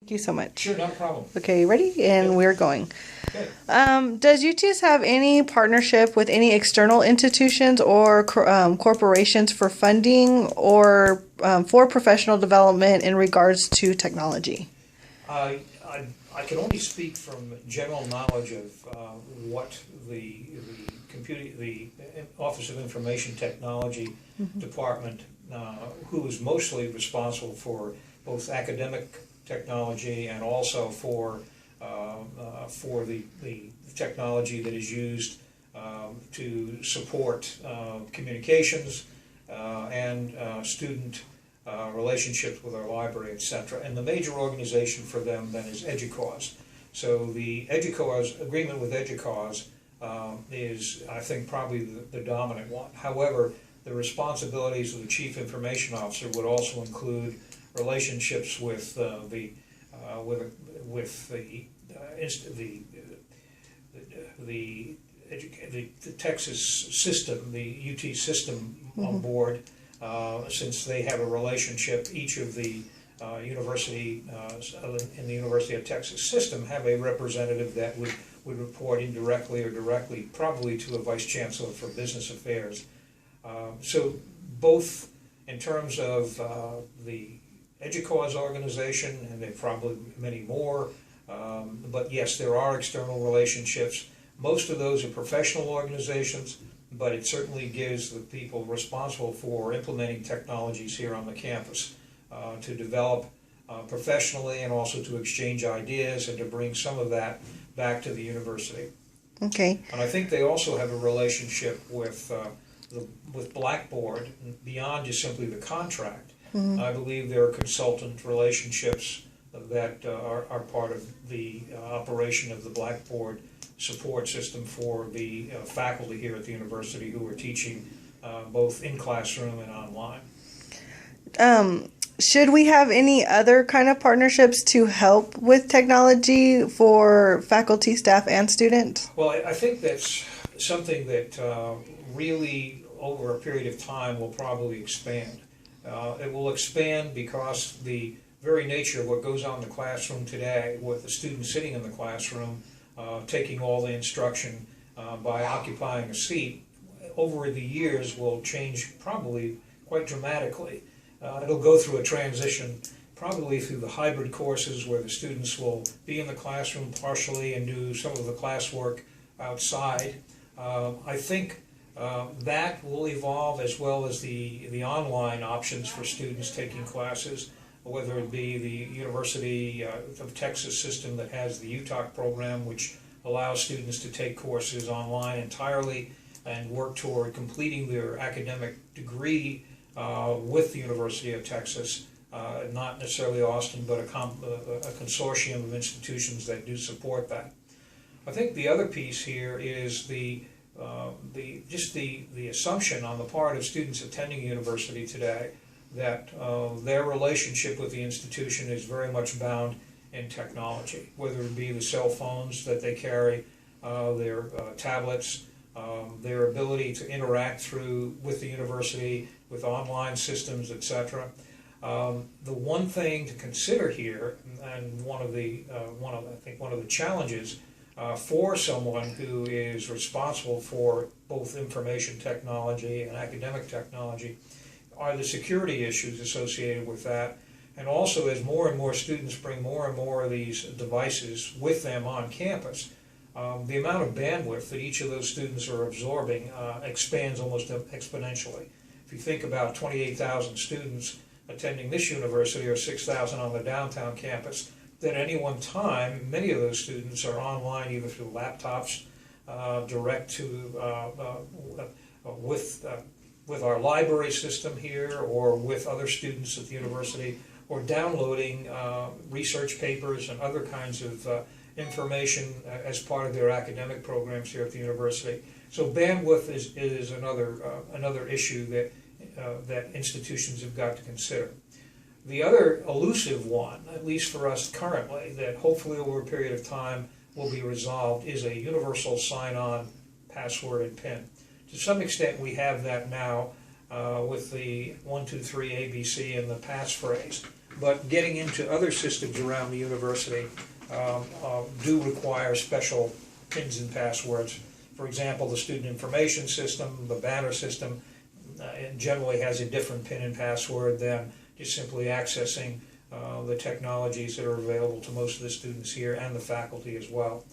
Thank you so much. Sure, not a problem. Okay, ready? And we're going. Okay. Does UTS have any partnership with any external institutions or corporations for funding or for professional development in regards to technology? I, I can only speak from general knowledge of what the Office of Information Technology Department, who is mostly responsible for both academic technology and also for the technology that is used to support communications and student relationships with our library, etc. And the major organization for them then is EDUCAUSE. So the EDUCAUSE agreement with EDUCAUSE is, I think, probably the dominant one. However, the responsibilities of the Chief Information Officer would also include relationships with the Texas system, the UT system board, since they have a relationship. Each of the university in the University of Texas system have a representative that would report indirectly or directly, probably to a vice chancellor for business affairs. So both in terms of the EDUCAUSE organization, and there are probably many more, but yes, there are external relationships. Most of those are professional organizations, but it certainly gives the people responsible for implementing technologies here on the campus to develop professionally and also to exchange ideas and to bring some of that back to the university. Okay. And I think they also have a relationship with Blackboard beyond just simply the contract. I believe there are consultant relationships that are part of the operation of the Blackboard support system for the faculty here at the university who are teaching both in classroom and online. Should we have any other kind of partnerships to help with technology for faculty, staff, and students? Well, I think that's something that really over a period of time will probably expand. It will expand because the very nature of what goes on in the classroom today, with the student sitting in the classroom, taking all the instruction by occupying a seat, over the years will change probably quite dramatically. It'll go through a transition, probably through the hybrid courses where the students will be in the classroom partially and do some of the classwork outside. I think that will evolve, as well as the online options for students taking classes, whether it be the University of Texas system that has the UTOC program, which allows students to take courses online entirely and work toward completing their academic degree with the University of Texas, not necessarily Austin, but a consortium of institutions that do support that. I think the other piece here is the assumption on the part of students attending university today that their relationship with the institution is very much bound in technology, whether it be the cell phones that they carry, their tablets, their ability to interact with the university, with online systems, etc. The one thing to consider here, and one of the challenges for someone who is responsible for both information technology and academic technology, are the security issues associated with that. And also, as more and more students bring more and more of these devices with them on campus, the amount of bandwidth that each of those students are absorbing expands almost exponentially. If you think about 28,000 students attending this university, or 6,000 on the downtown campus, that at any one time, many of those students are online either through laptops, direct to with our library system here, or with other students at the university, or downloading research papers and other kinds of information as part of their academic programs here at the university. So bandwidth is another issue that institutions have got to consider. The other elusive one, at least for us currently, that hopefully over a period of time will be resolved, is a universal sign-on password and PIN. To some extent we have that now with the 123 ABC and the passphrase. but getting into other systems around the university do require special pins and passwords. For example, the student information system, the Banner system, it generally has a different pin and password than just simply accessing the technologies that are available to most of the students here and the faculty as well.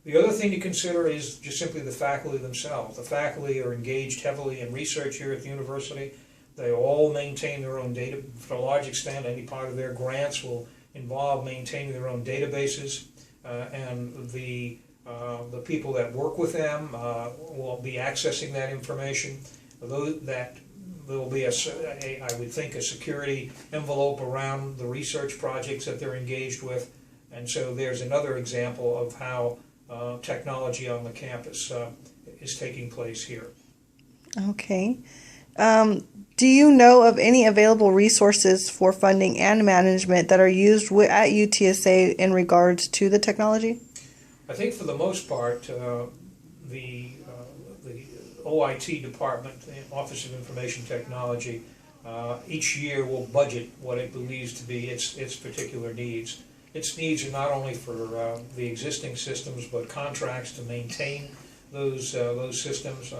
The other thing to consider is just simply the faculty themselves. The faculty are engaged heavily in research here at the university. They all maintain their own data. For a large extent, any part of their grants will involve maintaining their own databases, and the people that work with them will be accessing that information. There will be, I would think, a security envelope around the research projects that they're engaged with. And so there's another example of how technology on the campus is taking place here. Okay. Do you know of any available resources for funding and management that are used at UTSA in regards to the technology? I think for the most part, the OIT department, the Office of Information Technology, each year will budget what it believes to be its particular needs. Its needs are not only for the existing systems, but contracts to maintain those systems,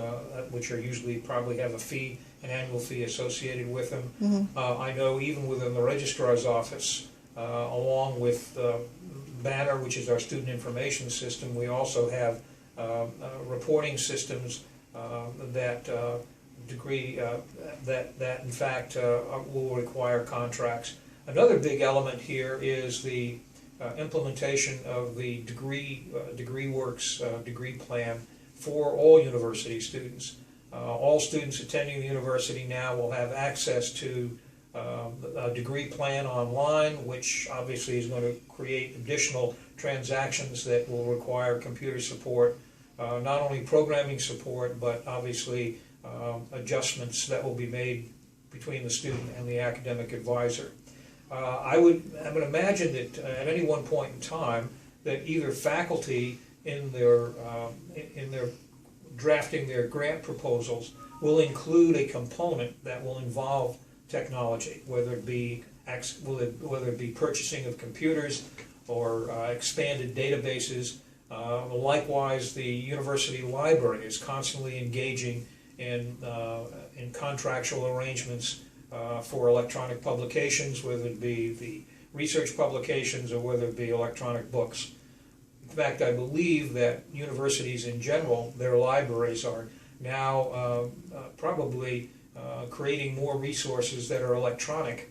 which are usually probably have an annual fee associated with them. Mm-hmm. I know even within the registrar's office, along with Banner, which is our student information system, we also have reporting systems that in fact will require contracts. Another big element here is the implementation of the DegreeWorks degree plan for all university students. All students attending the university now will have access to a degree plan online, which obviously is going to create additional transactions that will require computer support, not only programming support, but obviously adjustments that will be made between the student and the academic advisor. I would imagine that at any one point in time that either faculty in their drafting their grant proposals will include a component that will involve technology, whether it be purchasing of computers or expanded databases. Likewise, the university library is constantly engaging in contractual arrangements for electronic publications, whether it be the research publications or whether it be electronic books. In fact, I believe that universities in general, their libraries are now probably creating more resources that are electronic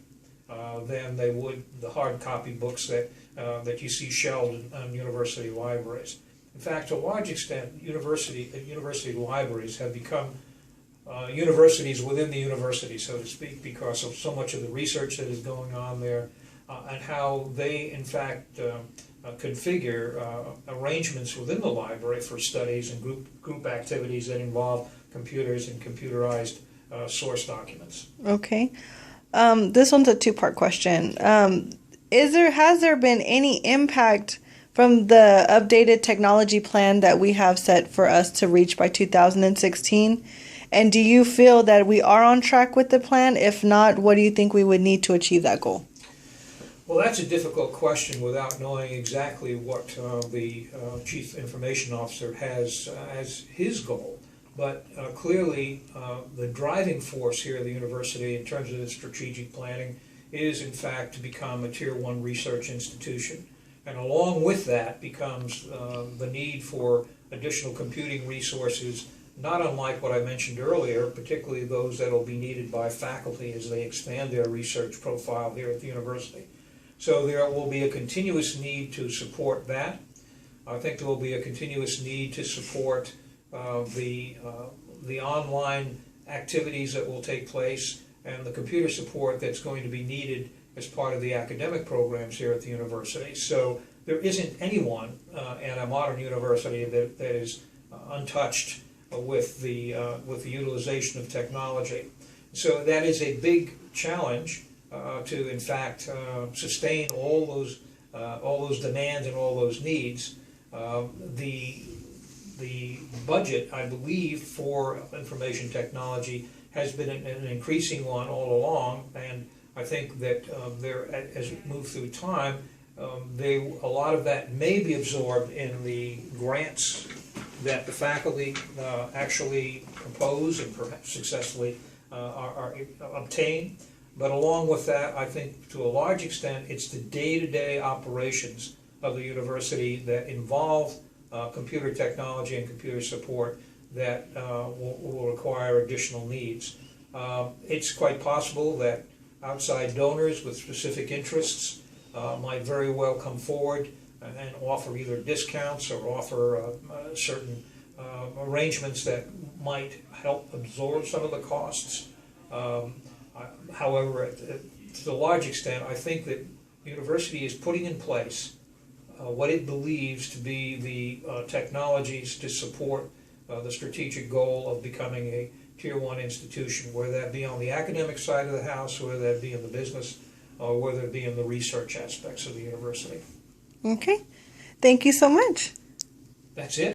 than they would the hard copy books that you see shelved in university libraries. In fact, to a large extent, university libraries have become universities within the university, so to speak, because of so much of the research that is going on there, and how they, in fact, configure arrangements within the library for studies and group activities that involve computers and computerized source documents. Okay. This one's a two-part question. Has there been any impact from the updated technology plan that we have set for us to reach by 2016? And do you feel that we are on track with the plan? If not, what do you think we would need to achieve that goal? Well, that's a difficult question without knowing exactly what the Chief Information Officer has as his goal. But clearly, the driving force here at the university in terms of the strategic planning is, in fact, to become a Tier 1 research institution. And along with that becomes the need for additional computing resources, not unlike what I mentioned earlier, particularly those that will be needed by faculty as they expand their research profile here at the university. So there will be a continuous need to support that. I think there will be a continuous need to support the online activities that will take place and the computer support that's going to be needed as part of the academic programs here at the university. So there isn't anyone at a modern university that is untouched with the utilization of technology. So that is a big challenge to, in fact, sustain all those demands and all those needs. The budget, I believe, for information technology has been an increasing one all along, and I think that as we move through time, a lot of that may be absorbed in the grants that the faculty actually propose and perhaps successfully are obtain. But along with that, I think to a large extent, it's the day-to-day operations of the university that involve computer technology and computer support that will require additional needs. It's quite possible that outside donors with specific interests might very well come forward and offer either discounts or offer certain arrangements that might help absorb some of the costs. However, to a large extent, I think that the university is putting in place what it believes to be the technologies to support the strategic goal of becoming a Tier 1 institution, whether that be on the academic side of the house, whether that be in the business, or whether it be in the research aspects of the university. Okay. Thank you so much. That's it.